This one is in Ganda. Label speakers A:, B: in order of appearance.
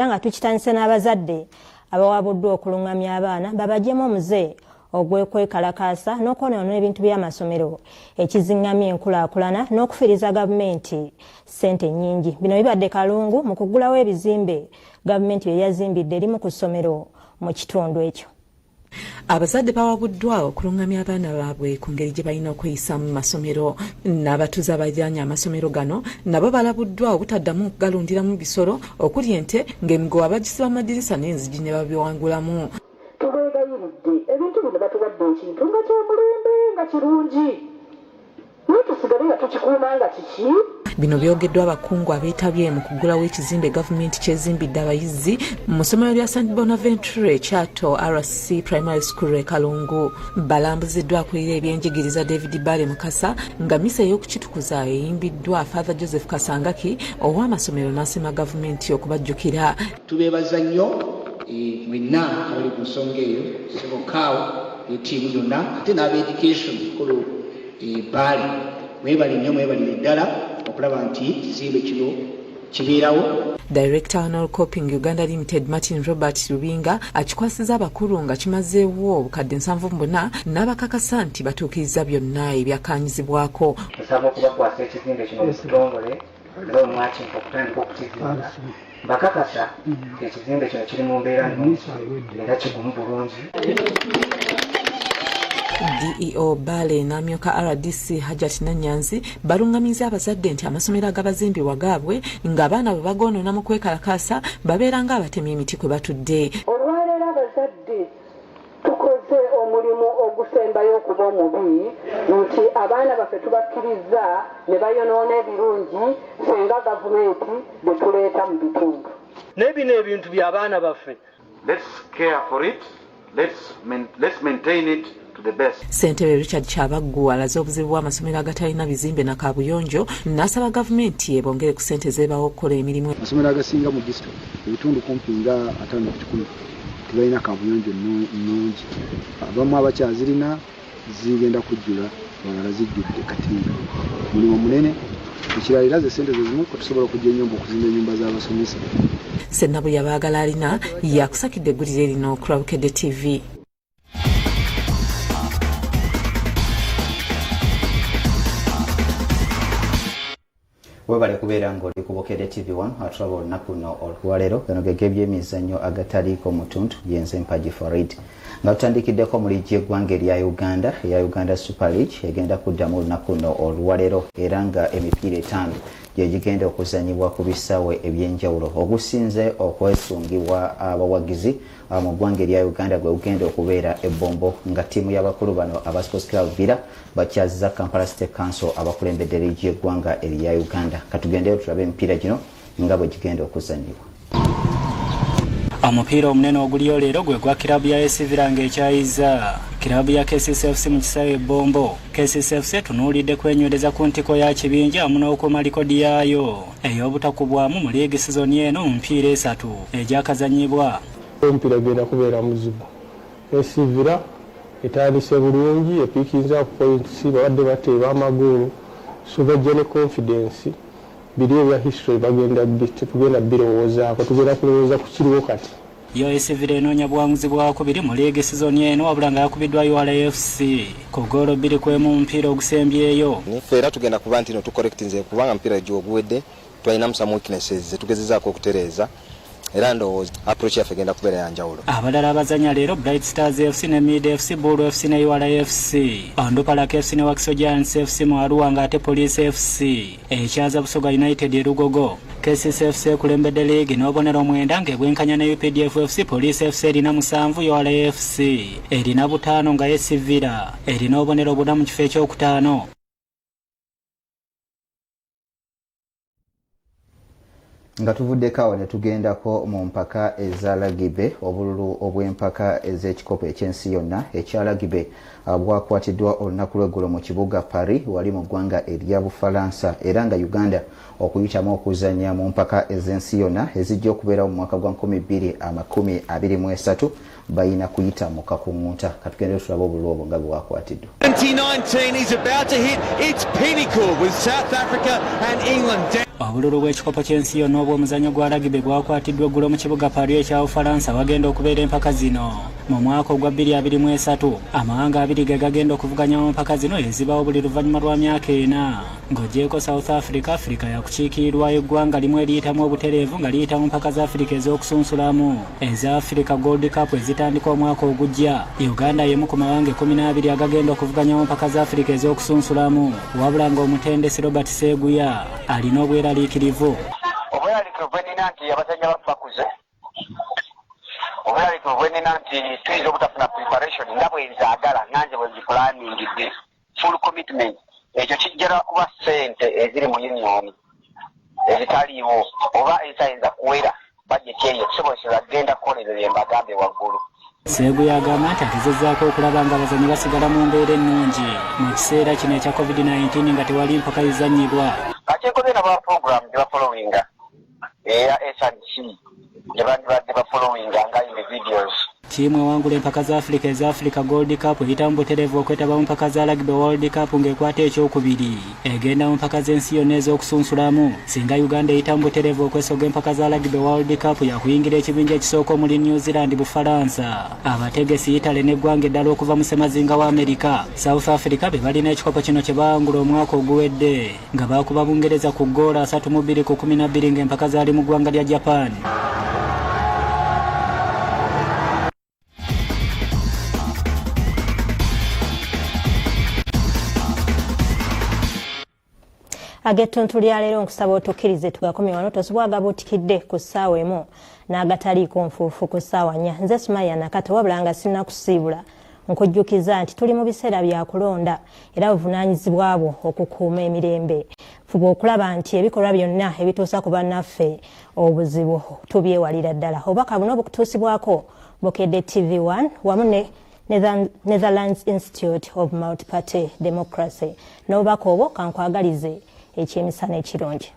A: nga tukitandise n'abazadde abawabuddwa okulungamya abaana babajjemu omuze ogw'okwekalakaasa n'okwonoona ebintu by'amasomero ekizingamya enkulaakulana n'okufiiriza gavumenti ssente nnyingi. Bino bibadde kalungu mu kugulawo ebizimbe gavumenti bye yazimbidde erimu ku ssomero mu kitundu ekyo.
B: Abazadde bawabuddwa okulungamya abaana baabwe ku ngeri gye balina okweyisa mu masomero. N'abatuuze abaliraanye amasomero gano nabo balabuddwa obutaddamu okugalundiramu bisolo okuli ente ng'emigowa bagisiba amadirisa n'enzigi ne babiwangulamu.
C: Tubeegayiridde ebintu bino batuwadde ekintu nga kya mulembe nga kirungi naye tusigale nga tukikuuma nga kiki.
B: Bino byogeddwa abakungu abeetabye mu kuggulawo ekizimbe gavumenti kyezimbidde abayizi mu ssomero lya St Bonaventure Chato RC Primary School e Kalungu. Balambuziddwa akulira ebyenjigiriza David Bale Mukasa nga misa ey'okukitukuza eyimbiddwa Father Joseph Kasangaki ow'amasomero n'asima gavumenti okubajjukira.
D: Tubeebaza nnyo mwenna abali ku nsonga eyo sebokaawo etiimu yonna ate n'abeeducation kulu Bale mwebali nnyo mwebalire ddala okulaba nti ekizimbe kino kibeerawo.
B: Director Honor Coping Uganda Limited Martin Robert Rubinga akikwasiza abakulu nga kimazeewo obukadde 74 n'abakakasa nti batuukiriza byonna ebyakkaanyizibwako.
E: Nsaba okubakwasa ekizimbe kino ekitongole ng'omwakinka okutandika okukizimba bakakasa ekizimbe kino kiri mu mbeera nnungi era kigumu bulungi.
B: DEO Bale n'amyuka RDC Hajat Nanyanzi balungamiza abazadde nti amasomero agabazimbibwa gaabwe ng'abaana bwe bagoonoona mu kwekalakaasa babeera ng'abatemi emiti kwe batudde.
C: Olwaleero abazadde tukoze omulimu ogusembayo okuba omubi nti abaana baffe tubakkiriza ne bayonoona ebirungi senga gavumenti bwe tuleeta mu bitundu.
F: N'ebino ebintu by'abaana baffe.
G: Let's care for it. Let's maintain it.
B: Ssentebe Richard Kyabaggu alaze obuzibu bw'amasomero agatalina bizimbe na kaabuyonjo n'asaba gavumenti ebongere ku ssente zeebawo okukola emirimu.
H: Amasomero agasinga mu district ebitundu kumpi nga 5 tebalina kaabuyonjo nnungi. Abamu abakyazirina zigenda kujjula balala zijjudde kati mulimu munene ekiralira ze ssente zezimu kutusobola okujja ennyumba okuzimba ennyumba z'abasomesa.
B: Ssennabuya baagala alina yakusakidde eggulire erino ku Rabukedde TV.
I: Webale kubeera ng'oli ku Bukedde TV1 atulaba olunaku luno olwaleero gano ge by'emizannyo agataliiko mu Ttuntu yenze Mpagi Farid nga tutandikiddeko mu liigi y'eggwanga erya Uganda eya Uganda Super League egenda kuddamu olunaku luno olwaleero era nga emipiira 5 gye gigenda okuzannyibwa ku bisaawe eby'enjawulo ogusinze okwesungibwa abawagizi mu ggwanga erya Uganda gwe gugenda okubeera ebbombo nga ttiimu y'abakulu bano aba Sports Club Villa bakyaziza Kampala State Council abakulembedde liigi y'eggwanga erya Uganda. Katugendeyo tulabe emipiira gino nga bwe gigenda okuzannyibwa.
J: Omupiira omunene oguliyo leero gwe gwa kirabu ya AS Villa ng'ekyayiza kirabu ya KCCFC mu kisaawe ebbombo. KCCFC tunuulidde kwenywereza ku ntiko ya kibinja amu n'okuuma likodi yaayo ey'obutakubwamu mu liigi sizoni eno mu mipiira 3 egyakazannyibwa.
K: Omupiira genda kubeera muzibu. AS Villa etandise bulungi epiikinza ku points babadde bateeba amagoolo so bajja ne confidence biri ebya history bagenda tugenda birowoozaako tugenda kulowooza ku kiriwo kati.
J: Yo AS Villa enoonya buwanguzi bwako biri mu liigi sizoni eno wabula nga yakubiddwa URFC ku ggoolo 2-1 mu mupiira ogusembyeyo.
L: Niffe era tugenda kuba nti no tukorekitinze kubanga mupiira gyo oguwedde twalinamu some weaknesses zetugezezaako okutereeza era ndowooza approach yaffe egenda kubeera yanjawulo.
J: Abalala abazanya leero Bright Stars FC ne Mid FC, Bull FC ne URFC, Ondupalak FC ne Wakiso Giants FC mu Arua ng'ate Police FC ekyaza Busoga United erugogo. KCCFC kulembedde leegi n'obonero 9 ng'ebwenkanya ne UPDF FC. Police FC erina 7, URFC erina 5 nga AS Villa erina obonero 4 mu kifo ekyokutaano.
I: Nga tuvuddeko awo ne tugendako mu mpaka eza Lagibe obululu obw'empaka ez'ekikopo ekyensi yonna ekya Lagibe bwakwatiddwa olunaku lw'eggulo mu kibuga Paris wali mu ggwanga erya Bufalansa era nga Uganda okuyitamu okuzannya mu mpaka ez'ensi yonna ezijja okubeerawo mu mwaka gwa 2023 bayina kuyita mu kakungunta. Katugende tulaba obululu obwo nga bwakwatiddwa.
M: 2019 is about to hit its pinnacle with South Africa and England.
J: obululu bw'ekikopo ky'ensi yonna obw'omuzannyo gwa lagibe bwakwatiddwa eggulo mu kibuga Paris ekya Bufalansa wagenda okubeera empaka zino mu mwaka ogwa 2023 amawanga abiri ge gagenda okuvuganya mu mpaka zino ezibawo buli luvannyuma lwa myaka 4 ng'ogyeko South Africa yakukiikirirwa eggwanga limu eriyitamu obutereevu nga liyita mu mpaka za Africa ez'okusunsulamu eza Africa Gold Cup ezitandika omwaka ogujja. Uganda y'emu ku mawanga 12 agagenda okuvuganya mu mpaka za Africa ez'okusunsulamu wabula ng'omutendesi Robert Seguya alina obweraliikirivu.
M: Obweraliikirivu bwenina nti abazannyi bakuze, obweraliikirivu bwenina nti tuyinza obutafuna preparation nga bwe nzaagala nange bwe nziplaningidde full commitment. Ekyo kijjala kuba ssente eziri mu union ezitaliiwo oba ezitayinza kuwera bajeti eyo okusobozesa genda kukolera bye mbagambye waggulu.
J: Seguya agamba nti atezezzaako okulaba nga abazannyi basigala mu mbeera ennungi mu kiseera kino ekya COVID-19 nga tewali mpaka zizannyibwa.
M: Kakyenkoze naba program gye bafolowinga eya S&C gye bandibadde bafolowinga nga individuals.
J: Tiimu ewangula empaka za Africa eza Africa Gold Cup eyita mu butereevu okwetaba mu mpaka za Rugby World Cup ng'ekwata ekyokubiri egenda mu mpaka z'ensi yonna ez'okusunsulamu. Singa Uganda eyita mu butereevu okwesoga empaka za Rugby World Cup yakuyingira ekibinja ekisooka omuli New Zealand, Bufalansa, abategesi Italy n'eggwanga eddala okuva mu ssemazinga wa America. South Africa be balina ekikopo kino kye baawangula omwaka oguwedde nga baakuba Bungereza ku ggoola 3-2 ku 12 ng'empaka zaali mu ggwanga lya Japan.
A: Agetuntu lya leero nkusaba otukkirize tugakomye wano tosobola agabuutikidde ku ssaawa emu n'agataliiko nfuufu ku ssaawa 4. Nze Sumaya Nakato wabula nga sinnakusiibula nkujjukiza nti tuli mu biseera bya kulonda era buvunaanyizibwa bwo okukuuma emirembe. Fuba okulaba nti ebikolwa byonna ebituusa ku bannaffe obuzibu tubyewalira ddala. Obubaka buno bukutuusibwako Bukedde TV1 wamu ne Netherlands Institute of Multi-Party Democracy. N'obubaka obwo kankwagalize ekyemisana ekirungi.